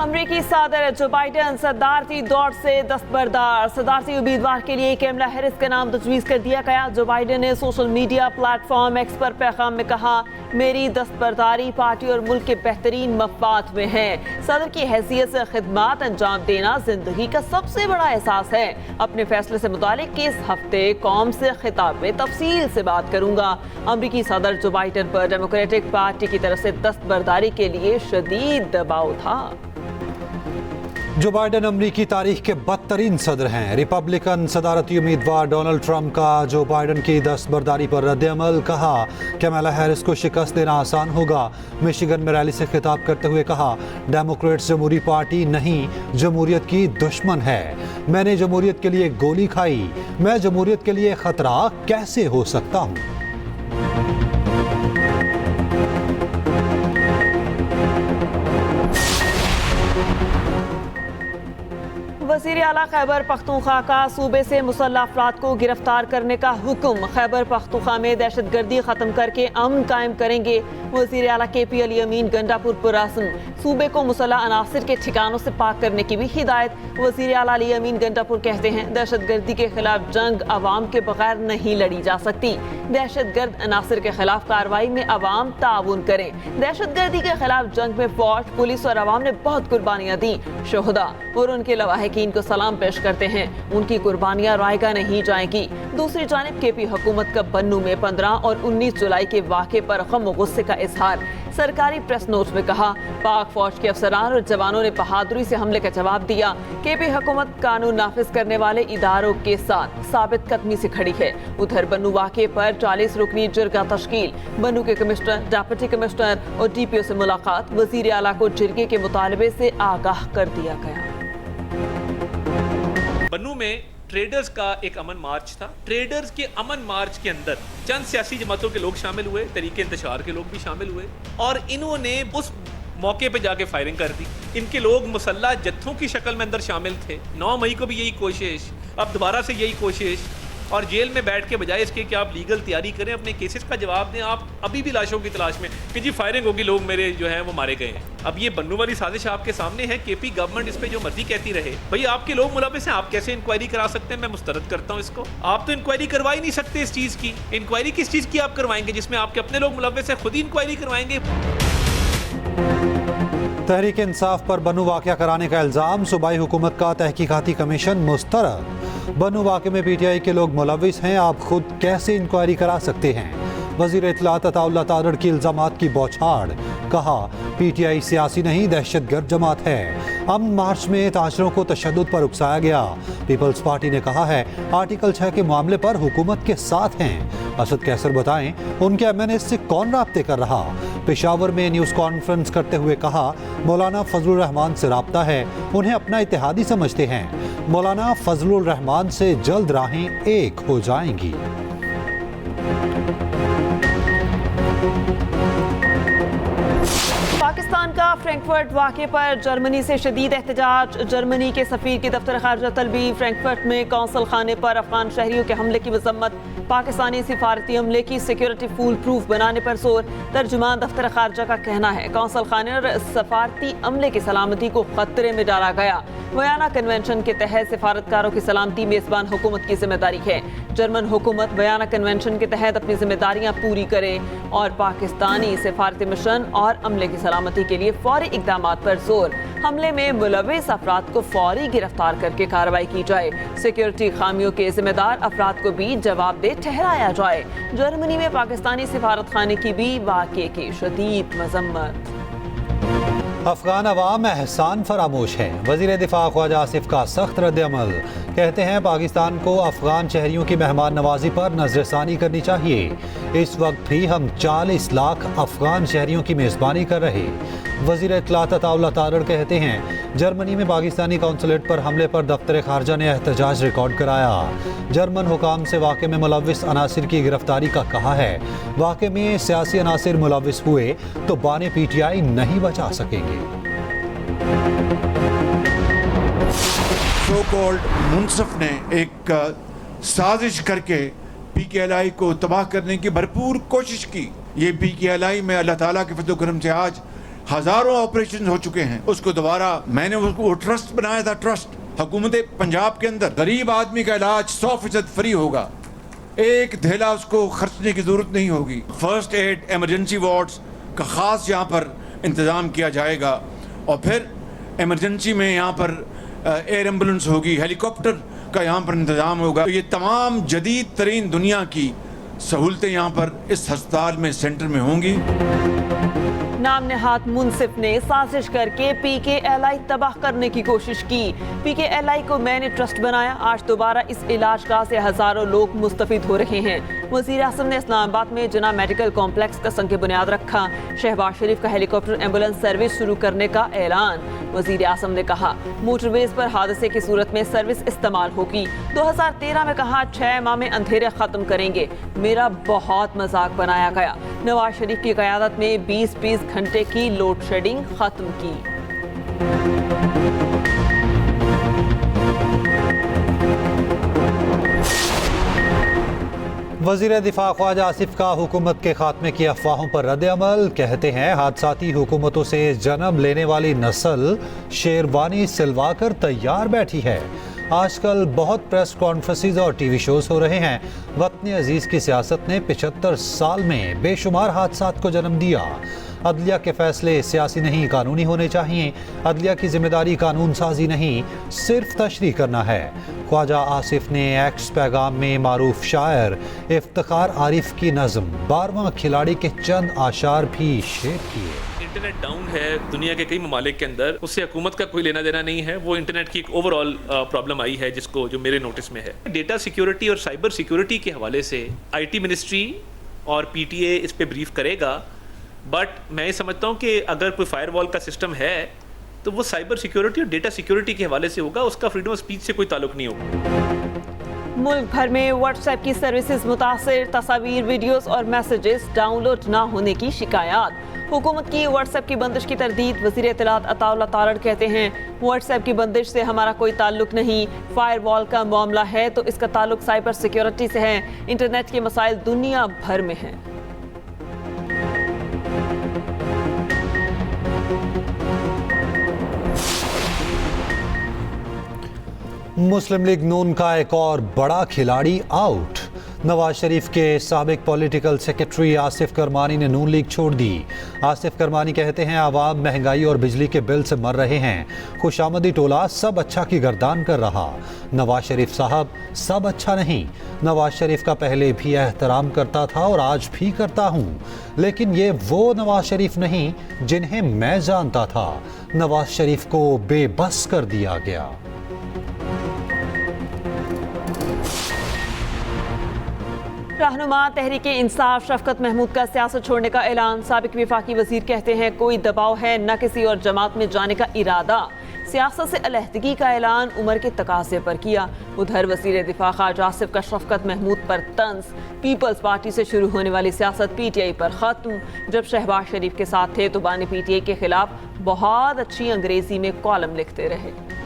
अमरीकी सदर जो बाइडन सदारती दौड़ से दस्तबरदार। सदारती उम्मीदवार के लिए कैमला हैरिस का नाम तजवीज़ कर दिया गया। जो बाइडन ने सोशल मीडिया प्लेटफॉर्म एक्स पर पैगाम में कहा, मेरी दस्तबरदारी पार्टी और मुल्क के बेहतरीन मफाद में है। सदर की हैसियत से खिदमात अंजाम देना जिंदगी का सबसे बड़ा एहसास है। अपने फैसले से मुतालिक इस हफ्ते कौम से खिताब में तफसील से बात करूंगा। अमरीकी सदर जो बाइडन पर डेमोक्रेटिक पार्टी की तरफ से दस्तबरदारी के लिए शदीद दबाव था। जो बाइडन अमरीकी तारीख के बदतरीन सदर हैं। रिपब्लिकन सदारती उम्मीदवार डोनाल्ड ट्रंप का जो बाइडन की दस्तबरदारी पर रद्द-ए-अमल। कहा, कैमला हैरिस को शिकस्त देना आसान होगा। मिशिगन में रैली से खिताब करते हुए कहा, डेमोक्रेट्स जमहूरी पार्टी नहीं, जमहूरियत की दुश्मन है। मैंने जमहूरियत के लिए गोली खाई, मैं जमहूरियत के लिए खतरा कैसे हो सकता हूँ। वज़ीर आला खैबर पख्तूनख्वा का सूबे से मुसल्लह अफराद को गिरफ्तार करने का हुक्म। खैबर पख्तूनख्वा में दहशतगर्दी खत्म करके अमन कायम करेंगे। वज़ीर आला KP अली अमीन गंडापुर पुरासन। सूबे को मुसल्लह अनासिर के ठिकानों से पाक करने की भी हिदायत। वज़ीर आला अली अमीन गंडापुर कहते हैं, दहशतगर्दी के खिलाफ जंग अवाम के बगैर नहीं लड़ी जा सकती। दहशतगर्द अनासिर के खिलाफ कार्रवाई में अवाम ताउन करें। दहशतगर्दी के खिलाफ जंग में फौज, पुलिस और अवाम ने बहुत कुर्बानियां दी। शोहदा और उनके लवाहिकीन को सलाम पेश करते हैं। उनकी कुर्बानियां रायगा नहीं जाएंगी। दूसरी जानिब KP हुकूमत का बन्नू में 15 और 19 जुलाई के वाक़े पर गम और गुस्से का इजहार। सरकारी प्रेस नोट में कहा, पाक फौज के अफसरान और जवानों ने बहादुरी से हमले का जवाब दिया। KP हुकूमत कानून नाफिज करने वाले इदारों के साथ साबित कदमी से खड़ी है। उधर बन्नू वाक़े पर 40 रुकनी जिरगा तश्कील। बन्नू के कमिश्नर, डिप्टी कमिश्नर और DPO से मुलाकात। वज़ीर आला को जिरगे के मुतालबे से आगाह कर दिया गया। बन्नू में ट्रेडर्स का एक अमन मार्च था। ट्रेडर्स के अमन मार्च के अंदर चंद सियासी जमातों के लोग शामिल हुए, तरीके इंतशार के लोग भी शामिल हुए और इन्होंने उस मौके पे जाके फायरिंग कर दी। इनके लोग मुसल्ला जत्थों की शक्ल में अंदर शामिल थे। 9 मई को भी यही कोशिश, अब दोबारा से यही कोशिश। और जेल में बैठ के बजाय इसके कि आप लीगल तैयारी करें, अपने केसेस का जवाब दें, आप अभी भी लाशों की तलाश में कि जी फायरिंग होगी, लोग मेरे जो हैं वो मारे गए हैं। अब ये बन्नू वाली साजिश आपके सामने है। KP गवर्नमेंट इस पे जो मर्जी कहती रहे, भाई आपके लोग मुलविस हैं, आप कैसे इंक्वायरी करा सकते हैं? मैं मुस्तरद करता हूँ इसको। आप तो इंक्वायरी करवा ही नहीं सकते इस चीज़ की। इंक्वायरी किस चीज़ की आप करवाएंगे जिसमें आपके अपने लोग मुलविस हैं? खुद ही इंक्वायरी करवाएंगे। तहरीक इंसाफ पर बन्नू वाक़या कराने का इल्ज़ाम। सूबाई हुकूमत का तहकीकाती कमीशन मुस्तरद। बन्नू वाक़े में PTI के लोग मुलविस हैं, आप खुद कैसे इंक्वायरी करा सकते हैं? वज़ीर इत्तलात अताउल्लाह तारड़ की इल्ज़ामात की बौछार। कहा, PTI सियासी नहीं, दहशतगर्द जमात है। अमन मार्च में ताजरों को तशद्दुद पर उकसाया गया। पीपल्स पार्टी ने कहा है, आर्टिकल 6 के मामले पर हुकूमत के साथ हैं। असद कैसर बताएं, उनके MNS से कौन राब्ते कर रहा? पेशावर में न्यूज़ कॉन्फ्रेंस करते हुए कहा, मौलाना फजलुर रहमान से राब्ता है, उन्हें अपना इत्तेहादी समझते हैं। मौलाना फजलुर रहमान से जल्द राहें एक हो जाएंगी। पाकिस्तान का फ्रैंकफर्ट वाक़े पर जर्मनी से शदीद एहतजाज। जर्मनी के सफ़ीर की दफ्तर खारजा तलबी फ्रैंकफर्ट में कौंसल खाने पर अफगान शहरियों के हमले की मजम्मत। पाकिस्तानी सिफारती अमले की सिक्योरिटी फूल प्रूफ बनाने पर जोर। तर्जुमान दफ्तर खारजा का कहना है, कौंसल खाने और सफारती अमले की सलामती को खतरे में डाला गया। वयाना कन्वेंशन के तहत सिफारतकारों की सलामती मेज़बान हुकूमत की जिम्मेदारी है। जर्मन हुकूमत वयाना कन्वेंशन के तहत अपनी जिम्मेदारियां पूरी करे और पाकिस्तानी सिफारती मिशन और अमले की सलामती के लिए फौरी इकदाम पर जोर। हमले में मुलविस अफराद को फौरी गिरफ्तार करके कार्रवाई की जाए। सिक्योरिटी खामियों के जिम्मेदार अफराद को भी जवाबदेह ठहराया जाए। जर्मनी में पाकिस्तानी सिफारत खाने की भी वाक़े की शदीद मजम्मत। अफगान अवाम एहसान फरामोश है। वज़ीर दिफा ख्वाजा आसिफ का सख्त रद्द-ए-अमल। कहते हैं, पाकिस्तान को अफगान शहरियों की मेहमान नवाजी पर नजरसानी करनी चाहिए। इस वक्त भी हम 40 लाख अफगान शहरियों की मेज़बानी कर रहे। वज़ीर इत्तलात अताउल्लाह तारड़ कहते हैं, जर्मनी में पाकिस्तानी कौंसलेट पर हमले पर दफ्तर खारजा ने एहतजाज रिकॉर्ड कराया। जर्मन हुकाम से वाक़े में मुलविस अनासिर की गिरफ्तारी का कहा है। वाक़े में सियासी अनासिर मुलविस हुए तो बाने PTI नहीं बचा सकेंगे। सो कॉल्ड मुनसफ ने एक साजिश करके PKLI को तबाह करने की भरपूर कोशिश की। ये PKLI में अल्लाह ताला के फज़ल व करम से आज हजारों ऑपरेशन हो चुके हैं, उसको दोबारा मैंने उसको वो ट्रस्ट बनाया था, ट्रस्ट हुकूमत पंजाब के अंदर गरीब आदमी का इलाज 100% फ्री होगा, एक धेला उसको खर्चने की जरूरत नहीं होगी। फर्स्ट एड इमरजेंसी वार्ड्स का खास यहाँ पर इंतजाम किया जाएगा और फिर इमरजेंसी में यहाँ पर एयर एम्बुलेंस होगी, हेलीकॉप्टर का यहाँ पर इंतजाम होगा। तो ये तमाम जदीद तरीन दुनिया की सहूलतें यहाँ पर इस अस्पताल में, सेंटर में होंगी। नाम नेहाद मुंसिफ ने साजिश करके PKLI तबाह करने की कोशिश की। PKLI को मैंने ट्रस्ट बनाया, आज दोबारा इस इलाज का से हजारों लोग मुस्तफिद हो रहे हैं। वज़ीर आज़म ने इस्लामाबाद में जना मेडिकल कॉम्प्लेक्स का संग बुनियाद रखा। शहबाज शरीफ का हेलीकॉप्टर एम्बुलेंस सर्विस शुरू करने का ऐलान। वज़ीर आज़म ने कहा मोटरवेज पर हादसे की सूरत में सर्विस इस्तेमाल होगी। 2013 में कहा 6 माह में अंधेरे खत्म करेंगे, मेरा बहुत मजाक बनाया गया। नवाज शरीफ की क़यादत में 20-20 घंटे की लोड शेडिंग खत्म की। वज़ीर दिफा ख्वाजा आसिफ का हुकूमत के खात्मे की अफवाहों पर रद्द अमल। कहते हैं हादसाती हुकूमतों से जन्म लेने वाली नस्ल शेरवानी सिलवा कर तैयार बैठी है। आजकल बहुत प्रेस कॉन्फ्रेंसेस और टीवी शोज हो रहे हैं। वतन अजीज की सियासत ने 75 साल में बेशुमार हादसात को जन्म दिया। अदलिया के फैसले सियासी नहीं, कानूनी होने चाहिए। अदलिया की जिम्मेदारी कानून साजी नहीं, सिर्फ तशरीह करना है। ख्वाजा आसिफ ने एक्स पैगाम में मारूफ शायर इफ्तिखार आरिफ की नज़म 12वां खिलाड़ी के चंद आशार भी शेयर किए। इंटरनेट डाउन है दुनिया के कई ममालिक के अंदर, उससे हुकूमत का कोई लेना देना नहीं है। वो इंटरनेट की एक ओवरऑल प्रॉब्लम आई है जो मेरे नोटिस में है। डेटा सिक्योरिटी और साइबर सिक्योरिटी के हवाले से IT मिनिस्ट्री और PTA इस पे ब्रीफ करेगा, बट मैं ये समझता हूँ कि अगर कोई फायरवॉल का सिस्टम है तो वो साइबर सिक्योरिटी और डेटा सिक्योरिटी के हवाले से होगा, उसका फ्रीडम ऑफ स्पीच से कोई ताल्लुक नहीं होगा। मुल्क भर में व्हाट्सएप की सर्विसेज मुतासिर, तस्वीर, वीडियोस और मैसेजेस डाउनलोड ना होने की शिकायत। हुकूमत की व्हाट्सएप की बंदिश की तरदीद। वज़ीर इत्तलात अताउल्लाह तारड़ कहते हैं व्हाट्सएप की बंदिश से हमारा कोई ताल्लुक नहीं, फायरवॉल का मामला है तो इसका ताल्लुक साइबर सिक्योरिटी से है। इंटरनेट के मसाइल दुनिया भर में हैं। मुस्लिम लीग नून का एक और बड़ा खिलाड़ी आउट। नवाज शरीफ के साबिक पॉलिटिकल सेक्रेटरी आसिफ करमानी ने नून लीग छोड़ दी। आसिफ करमानी कहते हैं आवाम महंगाई और बिजली के बिल से मर रहे हैं। खुशामदी टोला सब अच्छा की गर्दान कर रहा। नवाज शरीफ साहब सब अच्छा नहीं। नवाज शरीफ का पहले भी एहतराम करता था और आज भी करता हूँ, लेकिन ये वो नवाज शरीफ नहीं जिन्हें मैं जानता था। नवाज शरीफ को बेबस कर दिया गया। रहनुमा तहरीक इंसाफ शफकत महमूद का सियासत छोड़ने का ऐलान। साबिक वफाकी वजीर कहते हैं कोई दबाव है न किसी और जमात में जाने का इरादा। सियासत से अलहदगी का ऐलान उम्र के तकाजे पर किया। उधर वज़ीर दिफा ख्वाजा आसिफ का शफकत महमूद पर तंज। पीपल्स पार्टी से शुरू होने वाली सियासत PTI पर ख़त्म। जब शहबाज शरीफ के साथ थे तो बानी PTI के खिलाफ बहुत अच्छी अंग्रेजी में कॉलम लिखते रहे।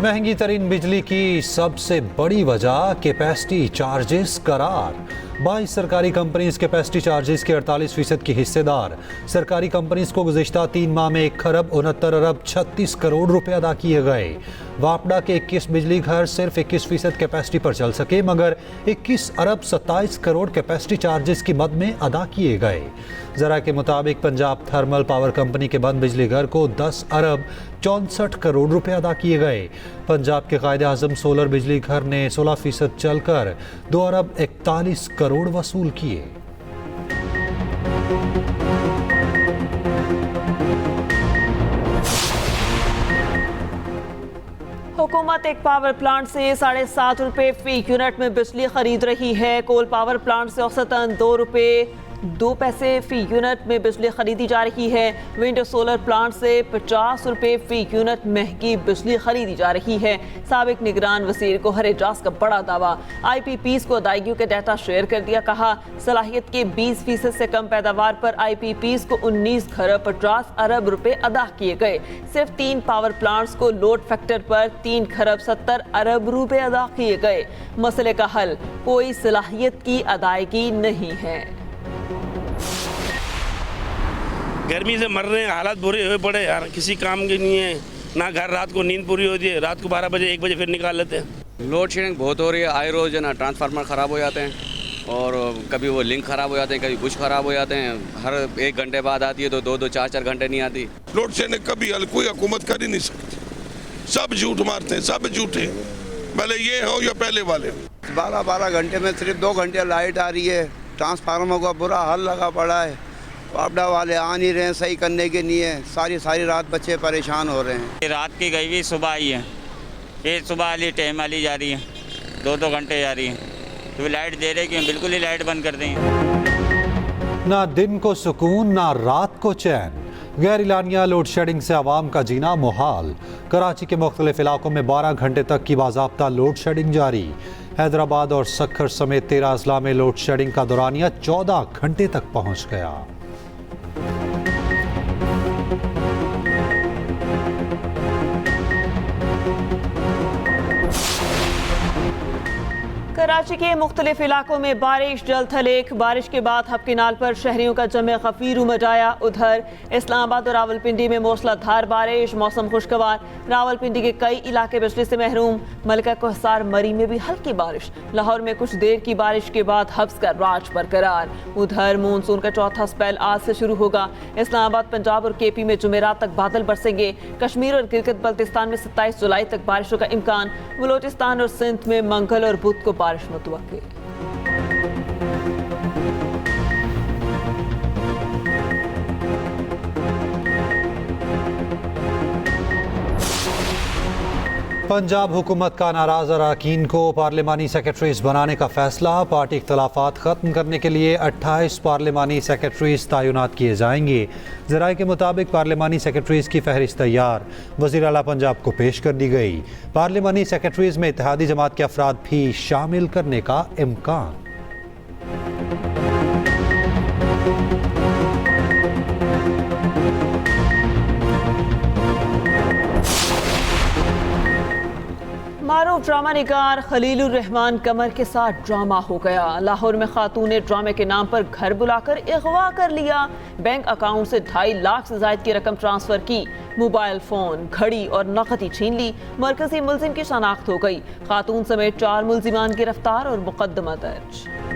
महंगी तरीन बिजली की सबसे बड़ी वजह कैपेसिटी चार्जेस करार। 22 सरकारी कंपनीज कैपेसिटी चार्जेस के 48% की हिस्सेदार। सरकारी कंपनीज को गुज़िश्ता 3 माह में 1 खरब 69 अरब 36 करोड़ रुपए अदा किए गए। वापडा के 21 बिजली घर सिर्फ 21% कैपेसिटी पर चल सके, मगर 21 अरब 27 करोड़ कैपेसिटी चार्जेस की मद में अदा किए गए। जरा के मुताबिक पंजाब थर्मल पावर कंपनी के बंद बिजली घर को 10 अरब 64 करोड़ रुपए अदा किए गए। पंजाब के कायदे आज़म सोलर बिजली घर ने 16% चलकर 2 अरब 41 करोड़ वसूल किए। हुकूमत एक पावर प्लांट से 7.5 रुपए फी यूनिट में बिजली खरीद रही है। कोल पावर प्लांट से औसतन 2 रुपए 2 पैसे फी यूनिट में बिजली खरीदी जा रही है। विंड सोलर प्लांट से 50 रुपए फी यूनिट महंगी बिजली खरीदी जा रही है। साबिक निगरान वजीर गोहर एजाज का बड़ा दावा, IPPs को अदायगियों के डाटा शेयर कर दिया। कहा सलाहियत के 20% से कम पैदावार पर IPPs को 19 खरब 50 अरब रुपए अदा किए गए। सिर्फ 3 पावर प्लांट्स को लोड फैक्टर पर 3 खरब 70 अरब रुपए अदा किए गए। मसले का हल, कोई सलाहियत की अदायगी नहीं है। गर्मी से मर रहे हैं, हालात बुरे हुए पड़े यार, किसी काम के नहीं है ना। घर रात को नींद पूरी होती है, रात को 12 बजे 1 बजे फिर निकाल लेते हैं। लोड शेडिंग बहुत हो रही है। आए रोज ना ट्रांसफार्मर ख़राब हो जाते हैं और कभी वो लिंक ख़राब हो जाते हैं, कभी कुछ ख़राब हो जाते हैं। हर 1 घंटे बाद आती है तो 2-2 4-4 घंटे नहीं आती। लोड शेडिंग कभी हल कोई हुकूमत कर ही नहीं सकती। सब झूठ मारते हैं, सब झूठे, भले ये हो या पहले वाले। 12 घंटे में सिर्फ 2 घंटे लाइट आ रही है। ट्रांसफार्मर का बुरा हाल लगा पड़ा है। आपदा वाले आ नहीं रहे हैं सही करने के लिए। सारी रात बच्चे परेशान हो रहे हैं। रात की गई हुई सुबह आई है, फिर सुबह वाली टाइम वाली जा रही है, 2-2 घंटे जा रही है। तो लाइट दे रहे क्यों? बिल्कुल ही लाइट बंद कर दें। ना दिन को सुकून ना रात को चैन। गैर इलानिया लोड शेडिंग से आवाम का जीना मुहाल। कराची के मुख्तलिफ इलाकों में 12 घंटे तक की बाज़ाब्ता लोड शेडिंग जारी। हैदराबाद और सक्खर समेत 13 अजला में लोड शेडिंग का दौरानिया 14 घंटे तक पहुँच गया। कराची के मुख्तलिफ इलाकों में बारिश जल थलेक। बारिश के बाद हबकिनाल पर शहरियों का जमे खफीर उमड़ आया। उधर इस्लामाबाद और रावलपिंडी में मूसलाधार बारिश, मौसम खुशगवार। रावलपिंडी के कई इलाके बिजली से महरूम। मलिका कोहसार मरी में भी हल्की बारिश। लाहौर में कुछ देर की बारिश के बाद हब्स का राज बरकरार। उधर मानसून का चौथा स्पेल आज से शुरू होगा। इस्लामाबाद, पंजाब और KP में जुमेरात तक बादल बरसेंगे। कश्मीर और गिलगित बल्तिस्तान में 27 जुलाई तक बारिशों का इम्कान। बलोचिस्तान और सिंध में मंगल और बुध को बारिश मुतवक्किल। पंजाब हुकूमत का नाराज अरकान को पार्लिमानी सेक्रेटरीज बनाने का फैसला। पार्टी इख्तलाफात ख़त्म करने के लिए 28 पार्लिमानी सेक्रेटरीज तैनात किए जाएंगे। ज़राए के मुताबिक पार्लिमानी सेक्रेटरीज की फहरिस्त तैयार वज़ीर आला पंजाब को पेश कर दी गई। पार्लिमानी सेक्रेटरीज में इत्तेहादी जमात के अफराद भी शामिल करने का इम्कान। मारूफ ड्रामा निगार खलीलुर रहमान कमर के साथ ड्रामा हो गया। लाहौर में खातून ने ड्रामे के नाम पर घर बुलाकर अगवा कर लिया। बैंक अकाउंट से 2.5 लाख से ज्यादा की रकम ट्रांसफर की। मोबाइल फोन, घड़ी और नकदी छीन ली। मरकजी मुलजिम की शनाख्त हो गई। खातून समेत 4 मुलजिमान गिरफ्तार और मुकदमा दर्ज।